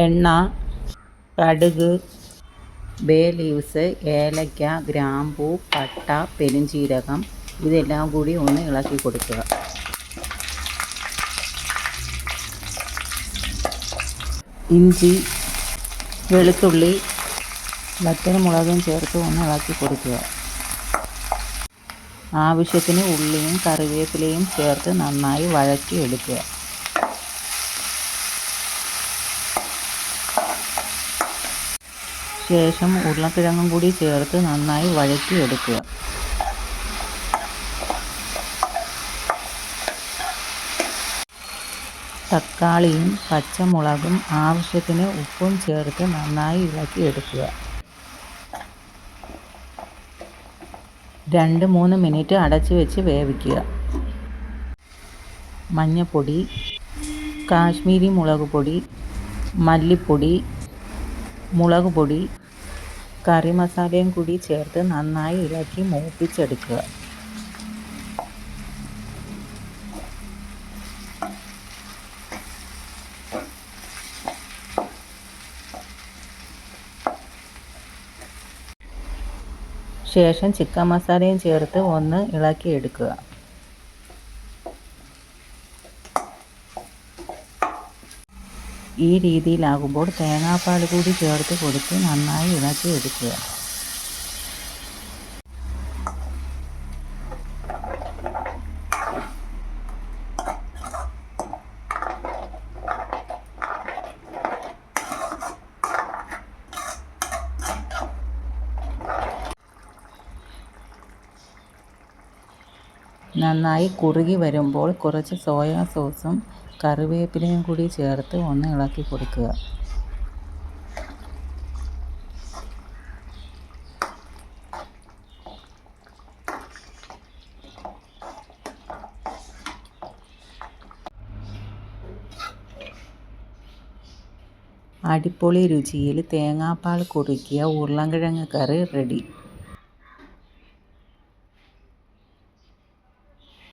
എണ്ണ, കടുക്, bay leaves, ഏലക്ക, ഗ്രാമ്പൂ, പട്ട, പെരുംജീരകം ഇതെല്ലാം കൂടി ഒന്ന് ഇളക്കി കൊടുക്കുക. ഇഞ്ചി, വെളുത്തുള്ളി, വറ്റൽമുളകും ചേർത്ത് ഒന്ന് ഇളക്കി കൊടുക്കുക. ആവശ്യത്തിന് ഉള്ളിയും കറിവേപ്പിലയും ചേർത്ത് നന്നായി വഴറ്റിയെടുക്കുക. ശേഷം ഉരുളക്കിഴങ്ങും കൂടി ചേർത്ത് നന്നായി വഴറ്റിയെടുക്കുക. തക്കാളിയും പച്ചമുളകും ആവശ്യത്തിന് ഉപ്പും ചേർത്ത് നന്നായി ഇളക്കിയെടുക്കുക. 2-3 മിനിറ്റ് അടച്ചു വെച്ച് വേവിക്കുക. മഞ്ഞൾപ്പൊടി, കാശ്മീരി മുളക് പൊടി, മല്ലിപ്പൊടി, മുളക് പൊടി, കറി മസാലയും കൂടി ചേർത്ത് നന്നായി ഇളക്കി മൂപ്പിച്ചെടുക്കുക. ശേഷം ചിക്കൻ മസാലയും ചേർത്ത് ഒന്ന് ഇളക്കിയെടുക്കുക. ഈ രീതിയിലാകുമ്പോൾ തേങ്ങാപ്പാൽ കൂടി ചേർത്ത് കൊടുത്ത് നന്നായി ഇളക്കിയെടുക്കുക. നന്നായി കുറുകി വരുമ്പോൾ കുറച്ച് സോയാ സോസും കറിവേപ്പിലയും കൂടി ചേർത്ത് ഒന്ന് ഇളക്കി കൊടുക്കുക. അടിപൊളി രുചിയിൽ തേങ്ങാപ്പാൽ കുറുക്കിയ ഉരുളൻകിഴങ്ങ് കറി റെഡി.